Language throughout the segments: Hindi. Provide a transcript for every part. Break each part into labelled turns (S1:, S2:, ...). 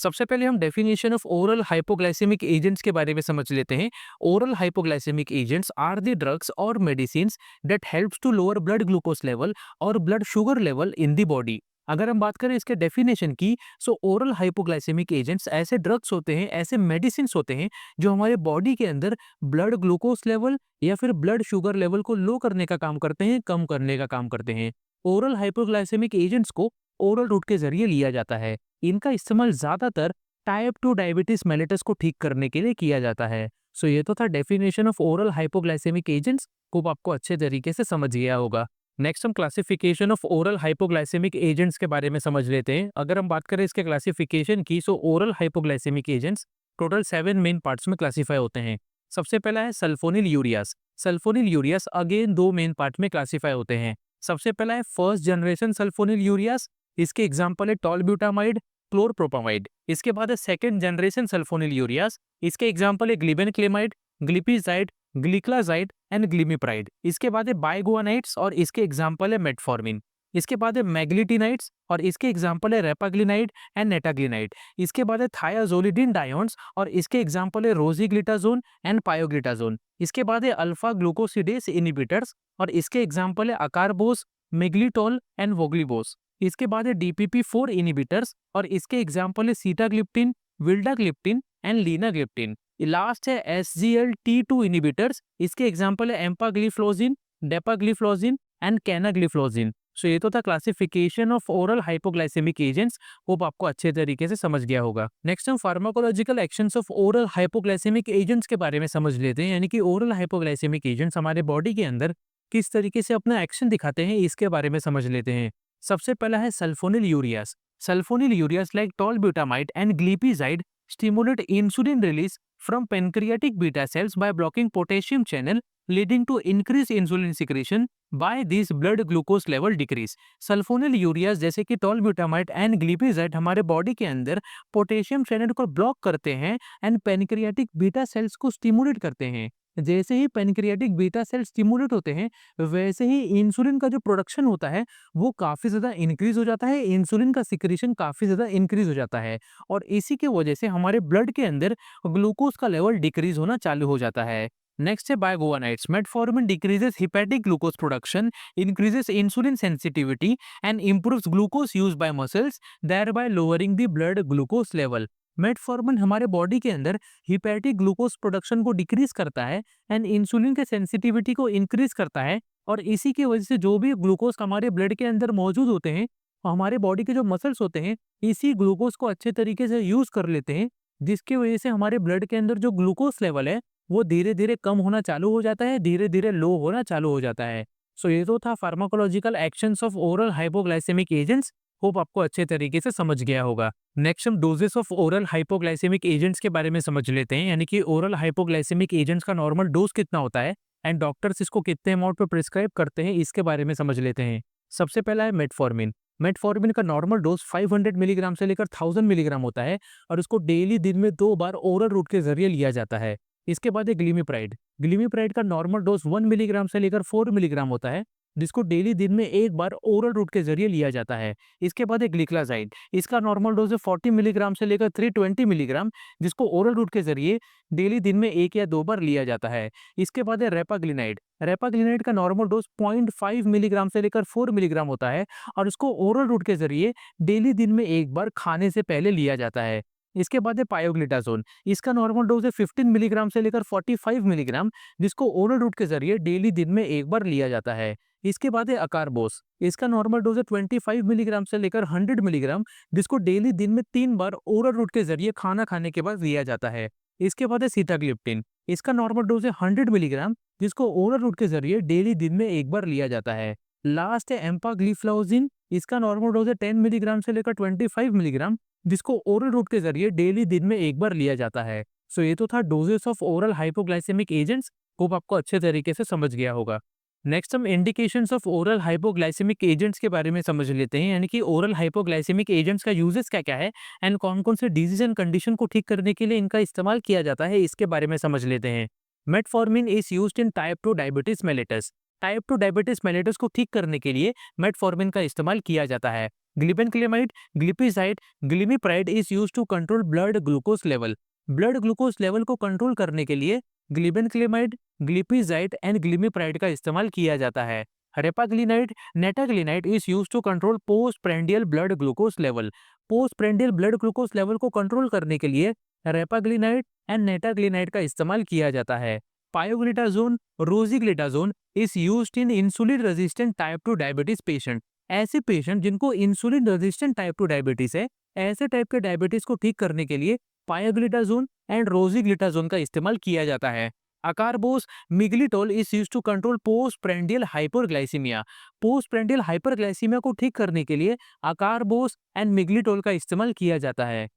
S1: सबसे पहले हम definition of oral hypoglycaemic agents के बारे में समझ लेते हैं। Oral hypoglycaemic agents are the drugs और medicines that helps to lower blood glucose level और blood sugar level in the body. अगर हम बात करें इसके डेफिनेशन की, सो ओरल हाइपोग्लाइसेमिक एजेंट्स ऐसे ड्रग्स होते हैं, ऐसे मेडिसिन होते हैं जो हमारे बॉडी के अंदर ब्लड ग्लूकोज लेवल या फिर ब्लड शुगर लेवल को लो करने का काम करते हैं, कम करने का काम करते हैं। ओरल हाइपोग्लाइसेमिक एजेंट्स को ओरल रूट के जरिए लिया जाता है। इनका इस्तेमाल ज्यादातर टाइप 2 डायबिटीज मेलिटस को ठीक करने के लिए किया जाता है। सो ये तो था definition of oral hypoglycaemic agents, को आपको अच्छे तरीके से समझ गया होगा। नेक्स्ट हम classification of oral hypoglycaemic agents के बारे में समझ लेते हैं। अगर हम बात करें इसके क्लासिफिकेशन की, so oral hypoglycaemic agents total 7 main parts में क्लासीफाई होते हैं। सबसे पहला है sulphonylureas. Sulphonylureas again 2 main part में क्लासीफाई होते हैं। सबसे पहला है फर्स्ट जनरेशन सल्फोनिल यूरियास। इसके एग्जाम्पल है टॉलब्यूटामाइड, क्लोरप्रोपामाइड। इसके बाद है सेकंड जनरेशन सल्फोनिल यूरियास। इसके एग्जाम्पल है ग्लिबेनक्लेमाइड, ग्लिपिजाइड, ग्लिक्लाजाइड एंड ग्लिमिप्राइड। इसके बाद है बाइगुआनाइड्स और इसके एग्जाम्पल है मेटफॉर्मिन। इसके बाद है मैग्लिटिनाइड्स और इसके एग्जाम्पल है रेपाग्लिनाइड एंड नेटाग्लिनाइड। इसके बाद है थायाजोलिडिन डायोन्स और इसके एग्जाम्पल है रोजीग्लिटाजोन एंड पायोग्लिटाजोन। इसके बाद है अल्फा ग्लूकोसिडेस इनिबिटर्स और इसके एग्जाम्पल है अकारबोस, मेग्लिटोल एंड वोग्लिबोस। इसके बाद है DPP4 इनिबिटर्स और इसके एग्जाम्पल है sitagliptin, vildagliptin and linagliptin. Last है SGLT2 इनिबिटर्स। इसके एग्जाम्पल है एम्पाग्लिफ्लोजिन, डेपाग्लिफ्लोजिन एंड कैनाग्लिफ्लोजिन। सो ये तो था classification of oral hypoglycaemic agents. Hope आपको अच्छे तरीके से समझ गया होगा। नेक्स्ट हम pharmacological actions of oral hypoglycaemic agents के बारे में समझ लेते हैं, यानी कि ओरल हाइपोग्लाइसेमिक एजेंट्स हमारे बॉडी के अंदर किस तरीके से अपना एक्शन दिखाते हैं, इसके बारे में समझ लेते हैं। सबसे पहला है sulphonylureas. Sulphonylureas like tolbutamide and glipizide stimulate insulin release from pancreatic beta cells by blocking potassium channel, leading to increased insulin secretion by these blood glucose level decrease। Sulphonylureas जैसे कि टॉलब्यूटामाइड एंड ग्लिपिजाइड हमारे बॉडी के अंदर पोटेशियम चैनल को ब्लॉक करते हैं एंड पेनक्रियाटिक बीटा सेल्स को स्टिमुलेट करते हैं। जैसे ही पेनक्रियाटिक बीटा सेल स्टिमुलेट होते हैं, वैसे ही इंसुलिन का जो प्रोडक्शन होता है वो काफ़ी ज़्यादा इंक्रीज हो जाता है, इंसुलिन का सिक्रीशन काफ़ी ज़्यादा इंक्रीज हो जाता है और इसी की वजह से हमारे ब्लड के अंदर ग्लूकोज का लेवल डिक्रीज होना चालू हो जाता है। नेक्स्ट है biguanides. Metformin decreases hepatic glucose production, increases insulin sensitivity and improves glucose use by muscles, thereby lowering the blood glucose level। Metformin हमारे बॉडी के अंदर हिपैटिक ग्लूकोज प्रोडक्शन को डिक्रीज करता है एंड इंसुलिन के सेंसिटिविटी को इंक्रीज करता है और इसी की वजह से जो भी ग्लूकोज हमारे ब्लड के अंदर मौजूद होते हैं, हमारे बॉडी के जो मसल्स होते हैं इसी ग्लूकोज को अच्छे तरीके से यूज कर लेते हैं, जिसकी वजह से हमारे ब्लड के अंदर जो ग्लूकोज लेवल है वो धीरे धीरे कम होना चालू हो जाता है, धीरे धीरे लो होना चालू हो जाता है। सो ये तो था pharmacological actions of oral hypoglycaemic agents. Hope आपको अच्छे तरीके से समझ गया होगा। नेक्स्ट हम doses of oral hypoglycaemic agents के बारे में समझ लेते हैं, यानी कि ओरल हाइपोग्लाइसेमिक एजेंट्स का नॉर्मल डोज कितना होता है एंड डॉक्टर्स इसको कितने अमाउंट पे प्रिस्क्राइब करते हैं, इसके बारे में समझ लेते हैं। सबसे पहला है मेटफॉर्मिन। मेटफॉर्मिन का नॉर्मल डोज 500 मिलीग्राम से लेकर 1000 मिलीग्राम होता है और इसको डेली दिन में 2 बार ओरल रूट के जरिए लिया जाता है। इसके बाद है ग्लिमिप्राइड। ग्लिमिप्राइड का नॉर्मल डोज 1 मिलीग्राम से लेकर 4 मिलीग्राम होता है, जिसको डेली दिन में 1 बार ओरल रूट के जरिए लिया जाता है। इसके बाद है ग्लिक्लाजाइड। इसका नॉर्मल डोज है 40 मिलीग्राम से लेकर 320 मिलीग्राम, जिसको ओरल रूट के जरिए डेली दिन में 1 या 2 बार लिया जाता है। इसके बाद है रेपाग्लिनाइड। रेपाग्लिनाइड का नॉर्मल डोज 0.5 मिलीग्राम से लेकर 4 मिलीग्राम होता है और इसको ओरल रूट के जरिए डेली दिन में 1 बार खाने से पहले लिया जाता है। इसके बाद है पायोग्लिटाजोन। इसका नॉर्मल डोज है 15 मिलीग्राम से लेकर 45 मिलीग्राम, जिसको ओरल रूट के जरिए डेली दिन में 1 बार लिया जाता है। इसके बाद है अकारबोस। इसका नॉर्मल डोज है 25 मिलीग्राम से लेकर 100 मिलीग्राम, जिसको डेली दिन में 3 बार ओरल रूट के जरिए खाना खाने के बाद लिया जाता है। इसके बाद है सीटाग्लिप्टिन। इसका नॉर्मल डोज है 100 मिलीग्राम, जिसको ओरल रूट के जरिए डेली दिन में 1 बार लिया जाता है। लास्ट है एम्पाग्लिफ्लोजिन। इसका नॉर्मल डोज है 10 मिलीग्राम से लेकर 25 मिलीग्राम, जिसको ओरल रूट के जरिए डेली दिन में 1 बार लिया जाता है। सो ये तो था doses of oral hypoglycaemic agents. Hope आपको अच्छे तरीके से समझ गया होगा। नेक्स्ट हम indications of oral hypoglycaemic agents के बारे में समझ लेते हैं, यानी कि ओरल हाइपोग्लाइसेमिक एजेंट्स का यूजेस क्या क्या है एंड कौन कौन से डिजीज एंड कंडीशन को ठीक करने के लिए इनका इस्तेमाल किया जाता है, इसके बारे में समझ लेते हैं। Metformin is used in type 2 diabetes mellitus. Type 2 diabetes mellitus को ठीक करने के लिए मेटफॉर्मिन का इस्तेमाल किया जाता है। Glibenclamide, glipizide, glimepiride is use to control blood glucose level. Blood glucose level को कंट्रोल करने के लिए ग्लिपेनक्लेमाइड, ग्लिपिजाइड एंड ग्लिमिप्राइड का इस्तेमाल किया जाता है। Repaglinide, nateglinide is use to control postprandial blood glucose level. Postprandial blood glucose level को कंट्रोल करने के लिए रेपाग्लिनाइड एंड नेटाग्लिनाइड का इस्तेमाल किया जाता है। Pioglitazone, rosiglitazone is used in insulin resistant type 2 diabetes patient. ऐसे पेशेंट जिनको इंसुलिन रेजिस्टेंट टाइप 2 डायबिटीज है, ऐसे टाइप के डायबिटीज को ठीक करने के लिए पायोग्लिटाजोन एंड रोजिग्लिटाजोन का इस्तेमाल किया जाता है। Acarbose miglitol is used to control postprandial hyperglycaemia. Postprandial hyperglycaemia को ठीक करने के लिए अकारबोस एंड मिग्लिटोल का इस्तेमाल किया जाता है।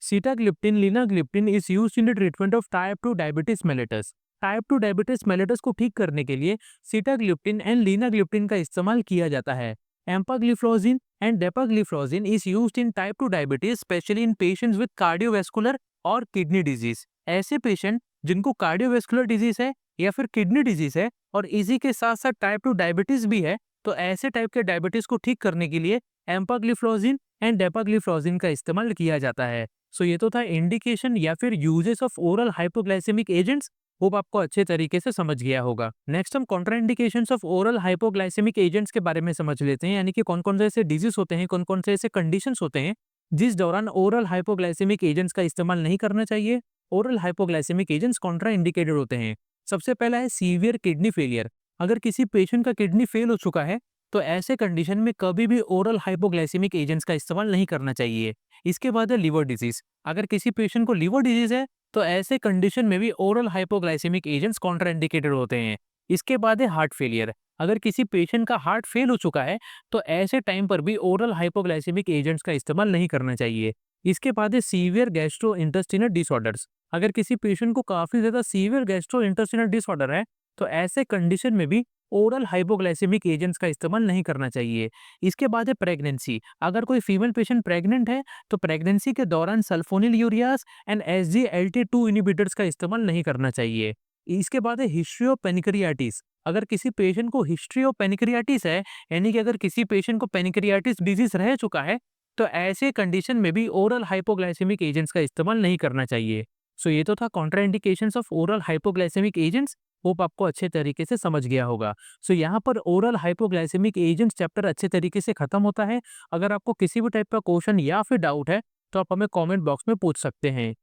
S1: Sitagliptin, linagliptin is used in the treatment of type 2 diabetes mellitus. Type 2 diabetes mellitus को ठीक करने के लिए सीटाग्लिप्टिन एंड लीनाग्लिप्टिन का इस्तेमाल किया जाता है। Empagliflozin and डेपाग्लिफ्लोजिन is used in type 2 diabetes specially in patients with cardiovascular और किडनी डिजीज। ऐसे पेशेंट जिनको कार्डियोवैस्कुलर डिजीज है या फिर किडनी डिजीज है और इसी के साथ साथ टाइप 2 डायबिटीज भी है, तो ऐसे टाइप के डायबिटीज को ठीक करने के लिए एम्पाग्लिफ्लोजिन एंड डेपाग्लिफ्लोजिन का इस्तेमाल किया जाता है। सो ये तो था इंडिकेशन या फिर uses of oral hypoglycaemic agents. Hope आपको अच्छे तरीके से समझ गया होगा। नेक्स्ट हम contraindications of oral hypoglycaemic agents के बारे में समझ लेते हैं, यानी कि कौन कौन से ऐसे डिजीज होते हैं, कौन कौन से ऐसे कंडीशंस होते हैं जिस दौरान ओरल हाइपोग्लाइसेमिक एजेंट्स का इस्तेमाल नहीं करना चाहिए। Oral hypoglycaemic agents contraindicated होते हैं। सबसे पहला है सीवियर किडनी फेलियर। अगर किसी पेशेंट का किडनी फेल हो चुका है तो ऐसे कंडीशन में कभी भी ओरल हाइपोग्लाइसेमिक एजेंट्स का इस्तेमाल नहीं करना चाहिए। इसके बाद है लिवर डिजीज। अगर किसी पेशेंट को लिवर डिजीज है तो ऐसे कंडीशन में भी ओरल हाइपोग्लाइसेमिक एजेंट्स कॉन्ट्राइंडिकेटेड होते हैं। इसके बाद है हार्ट फेलियर। अगर किसी पेशेंट का हार्ट फेल हो चुका है तो ऐसे टाइम पर भी ओरल हाइपोग्लाइसेमिक एजेंट्स का इस्तेमाल नहीं करना चाहिए। इसके बाद है सीवियर गैस्ट्रो इंटेस्टिनल डिसऑर्डर्स। अगर किसी पेशेंट को काफी ज्यादा सीवियर गैस्ट्रो इंटेस्टिनल डिसऑर्डर है तो ऐसे कंडीशन में भी ओरल हाइपोग्लाइसेमिक एजेंट्स का इस्तेमाल नहीं करना चाहिए। इसके बाद है प्रेगनेंसी। अगर कोई फीमेल पेशेंट प्रेग्नेंट है तो प्रेगनेंसी के दौरान सल्फोनिल यूरियास एंड SGLT2 इनिबिटर्स का इस्तेमाल नहीं करना चाहिए। इसके बाद है हिस्ट्री ऑफ पेनिक्रियाटिस। अगर किसी पेशेंट को हिस्ट्री ऑफ पेनिक्रियाटिस है, यानी कि अगर किसी पेशेंट को पेनिक्रियाटिस डिजीज रह चुका है, तो ऐसे कंडीशन में भी ओरल हाइपोग्लाइसेमिक एजेंट्स का इस्तेमाल नहीं करना चाहिए। सो ये तो था contraindications of oral hypoglycaemic agents. Hope आपको अच्छे तरीके से समझ गया होगा। सो यहाँ पर ओरल हाइपोग्लाइसेमिक एजेंट्स चैप्टर अच्छे तरीके से खत्म होता है। अगर आपको किसी भी टाइप का क्वेश्चन या फिर डाउट है तो आप हमें कमेंट बॉक्स में पूछ सकते हैं।